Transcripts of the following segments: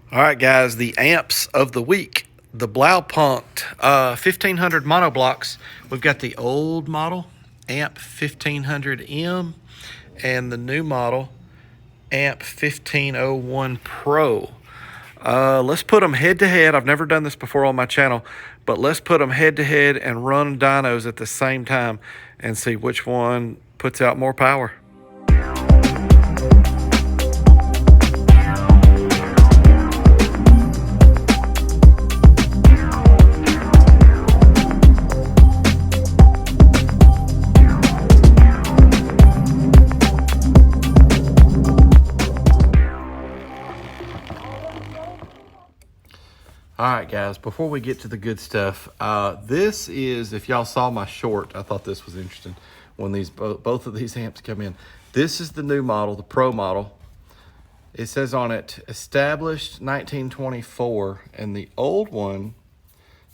All right, guys, the amps of the week. The Blaupunkt 1500 monoblocks. We've got the old model, amp 1500M, and the new model, amp 1501 Pro. Let's put them head to head. I've never done this before on my channel, but let's put them head to head and run dynos at the same time and see which one puts out more power. All right, guys, before we get to the good stuff, this is, if y'all saw my short, I thought this was interesting when these both of these amps come in. This is the new model, the Pro model. It says on it, established 1924, and the old one,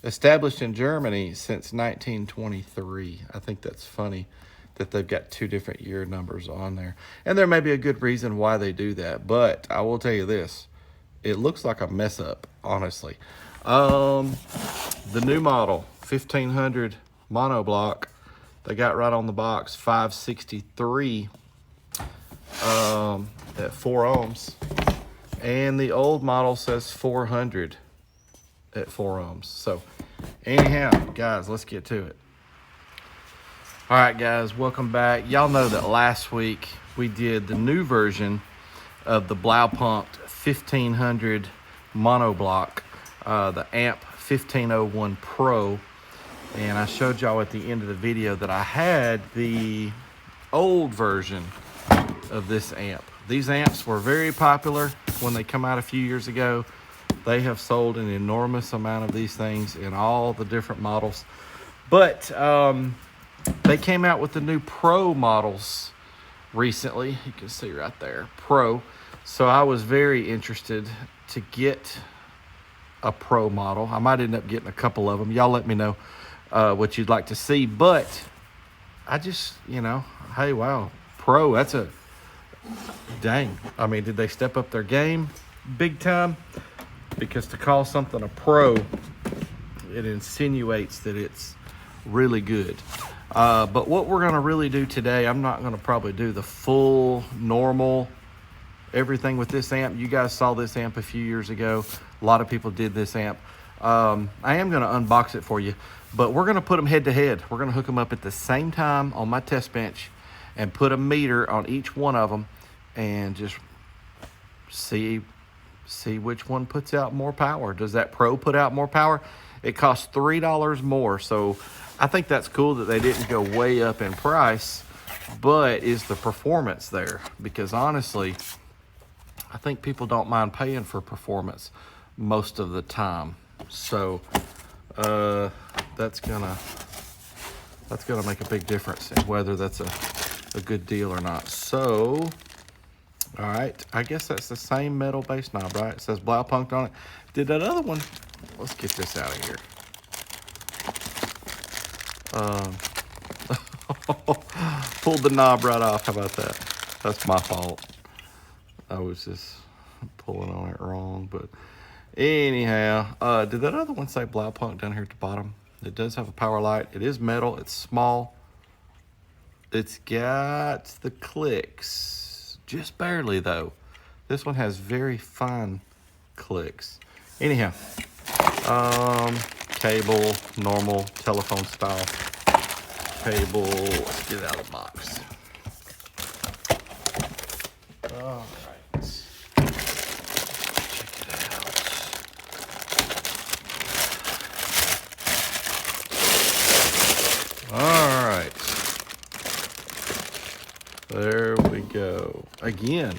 established in Germany since 1923. I think that's funny that they've got two different year numbers on there. And there may be a good reason why they do that, but I will tell you this. It looks like a mess up, honestly. The new model, 1500 monoblock, they got right on the box, 563 at 4 ohms. And the old model says 400 at 4 ohms. So anyhow, guys, let's get to it. All right, guys, welcome back. Y'all know that last week we did the new version of the Blaupunkt 1500 monoblock, the amp 1501 Pro, and I showed y'all at the end of the video that I had the old version of this amp. These amps were very popular when they come out a few years ago. They have sold an enormous amount of these things in all the different models, but they came out with the new Pro models recently. You can see right there, Pro. So I was very interested to get a Pro model. I might end up getting a couple of them. Y'all let me know what you'd like to see. But I just, hey, wow, Pro, that's a, dang. I mean, did they step up their game big time? Because to call something a Pro, it insinuates that it's really good. But what we're going to really do today, I'm not going to probably do the full normal everything with this amp. You guys saw this amp a few years ago. A lot of people did this amp. I am going to unbox it for you, but we're going to put them head to head. We're going to hook them up at the same time on my test bench and put a meter on each one of them and just see which one puts out more power. Does that Pro put out more power? It costs $3 more. So I think that's cool that they didn't go way up in price, but is the performance there? Because honestly, I think people don't mind paying for performance most of the time. So that's gonna make a big difference in whether that's a good deal or not. So, all right, I guess that's the same metal base knob, right? It says Blaupunkt on it. Did that other one? Let's get this out of here. Pulled the knob right off. How about that? That's my fault. I was just pulling on it wrong, but anyhow, did that other one say Blaupunkt down here at the bottom? It does have a power light. It is metal. It's small. It's got the clicks, just barely though. This one has very fine clicks. Anyhow, cable, normal telephone style cable. Let's get it out of the box. All right. Check it out. All right. There we go. Again,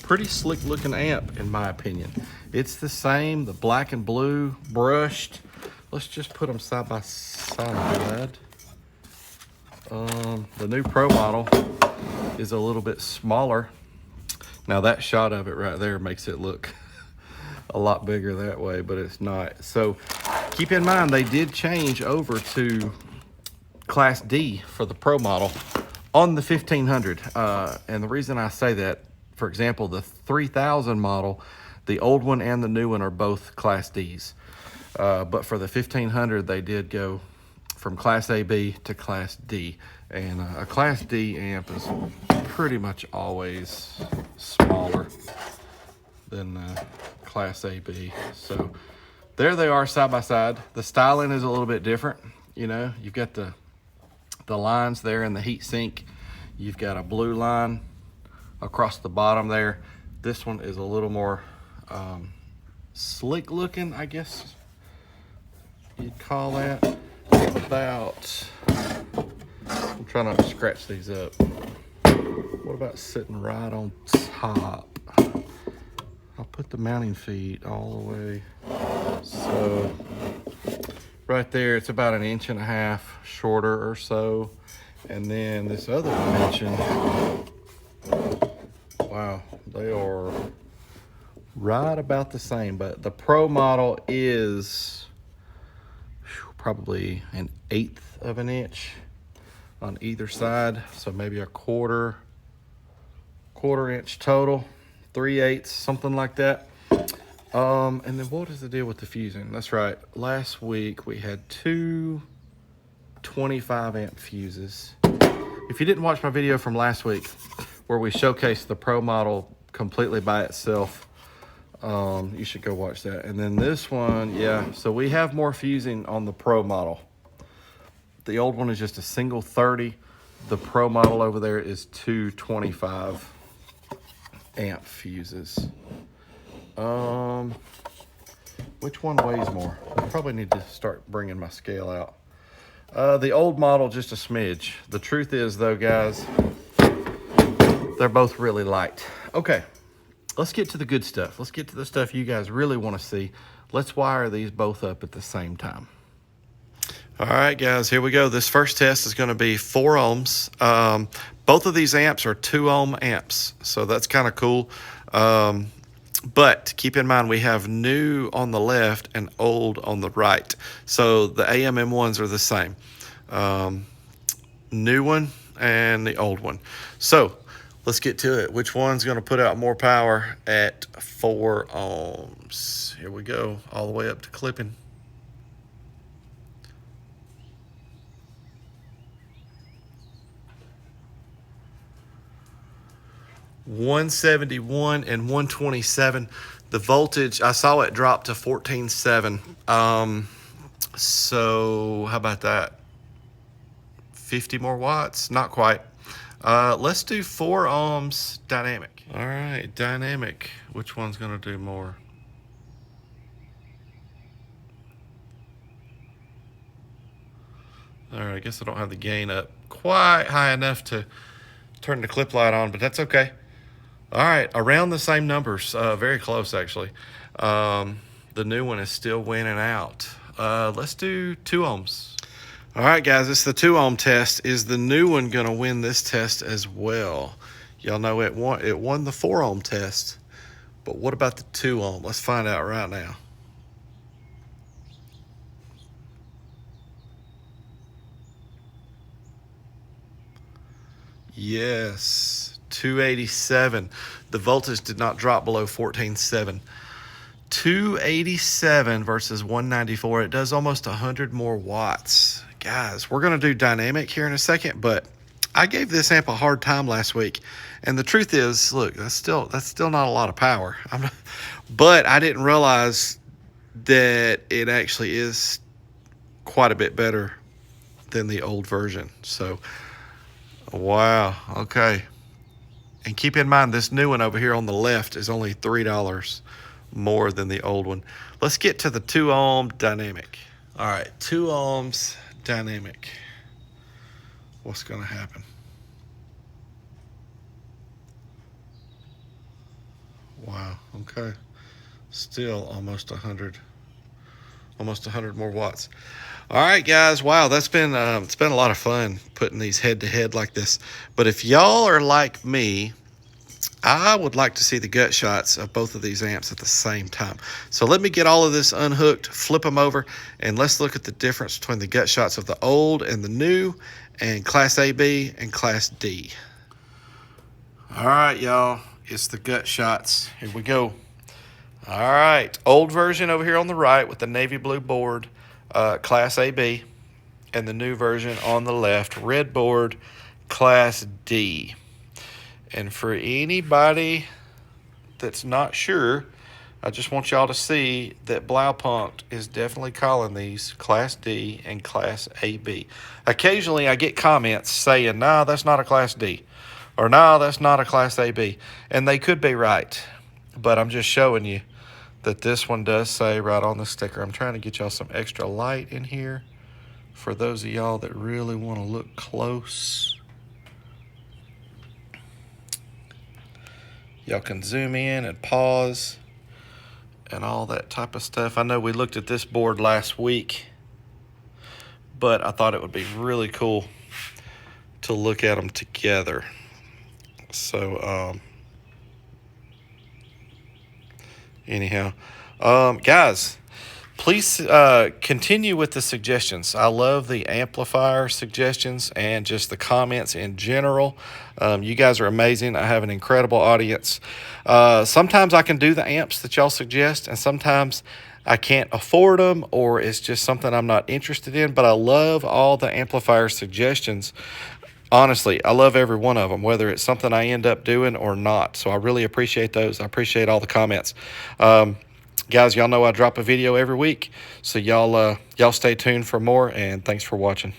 pretty slick looking amp in my opinion. It's the same, the black and blue brushed. Let's just put them side by side. The new Pro model is a little bit smaller. Now that shot of it right there makes it look a lot bigger that way, but it's not. So keep in mind, they did change over to Class D for the Pro model on the 1500. And the reason I say that, for example, the 3000 model, The old one and the new one are both Class Ds. But for the 1500, they did go from Class AB to Class D. And a Class D amp is pretty much always smaller than Class AB. So there they are side by side. The styling is a little bit different. You know, you've got the lines there in the heat sink. You've got a blue line across the bottom there. This one is a little more slick looking, I guess you'd call that. About, I'm trying not to scratch these up. What about sitting right on top? I'll put the mounting feet all the way. So right there, it's about 1.5 inches shorter or so. And then this other dimension, wow, they are right about the same, but the Pro model is probably 1/8 of an inch on either side. So maybe a quarter inch total, 3/8, something like that. And then what is the deal with the fusing? That's right. Last week we had two 25 amp fuses. If you didn't watch my video from last week where we showcased the Pro model completely by itself, you should go watch that. And then this one, yeah, so we have more fusing on the Pro model. The old one is just a single 30. The Pro model over there is two 25 amp fuses. Which one weighs more? I probably need to start bringing my scale out. The old model, just a smidge. The truth is though, guys, they're both really light. Okay, let's get to the good stuff. Let's get to the stuff you guys really want to see. Let's wire these both up at the same time. All right, guys, here we go. This first test is going to be 4 ohms. Both of these amps are 2 ohm amps, so that's kind of cool. But keep in mind, we have new on the left and old on the right. So the AMM1s are the same. New one and the old one. So let's get to it. Which one's going to put out more power at 4 ohms? Here we go, all the way up to clipping. $171 and $127. The voltage, I saw it drop to 14.7. So how about that? 50 more watts? Not quite. Let's do 4 ohms dynamic. All right, dynamic. Which one's gonna do more? All right, I guess I don't have the gain up quite high enough to turn the clip light on, but that's okay. All right, around the same numbers, very close actually. The new one is still winning out. Let's do 2 ohms. All right, guys, it's the 2 ohm test. Is the new one gonna win this test as well? Y'all know it won the 4 ohm test, but what about the 2 ohm? Let's find out right now. Yes, 287. The voltage did not drop below 14.7. 287 versus 194. It does almost 100 more watts. Guys, we're going to do dynamic here in a second, but I gave this amp a hard time last week. And the truth is, look, that's still not a lot of power. But I didn't realize that it actually is quite a bit better than the old version. So, wow, okay. And keep in mind, this new one over here on the left is only $3 more than the old one. Let's get to the 2 ohm dynamic. All right, 2 ohms dynamic. What's gonna happen? Wow, okay. Still almost 100 more watts. All right, guys, wow, that's been it's been a lot of fun putting these head to head like this. But if y'all are like me, I would like to see the gut shots of both of these amps at the same time. So let me get all of this unhooked, flip them over, and let's look at the difference between the gut shots of the old and the new, and Class AB and Class D. All right, y'all, it's the gut shots. Here we go. All right, old version over here on the right with the navy blue board, Class AB, and the new version on the left, red board, Class D. And for anybody that's not sure, I just want y'all to see that Blaupunkt is definitely calling these Class D and Class AB. Occasionally I get comments saying, nah, that's not a Class D, or nah, that's not a Class AB. And they could be right, but I'm just showing you that this one does say right on the sticker. I'm trying to get y'all some extra light in here for those of y'all that really want to look close. Y'all can zoom in and pause and all that type of stuff. I know we looked at this board last week, but I thought it would be really cool to look at them together. So, anyhow, guys, please continue with the suggestions. I love the amplifier suggestions and just the comments in general. You guys are amazing. I have an incredible audience. Sometimes I can do the amps that y'all suggest, and sometimes I can't afford them, or it's just something I'm not interested in, but I love all the amplifier suggestions. Honestly, I love every one of them, whether it's something I end up doing or not. So I really appreciate those. I appreciate all the comments. Guys, y'all know I drop a video every week, so y'all stay tuned for more, and thanks for watching.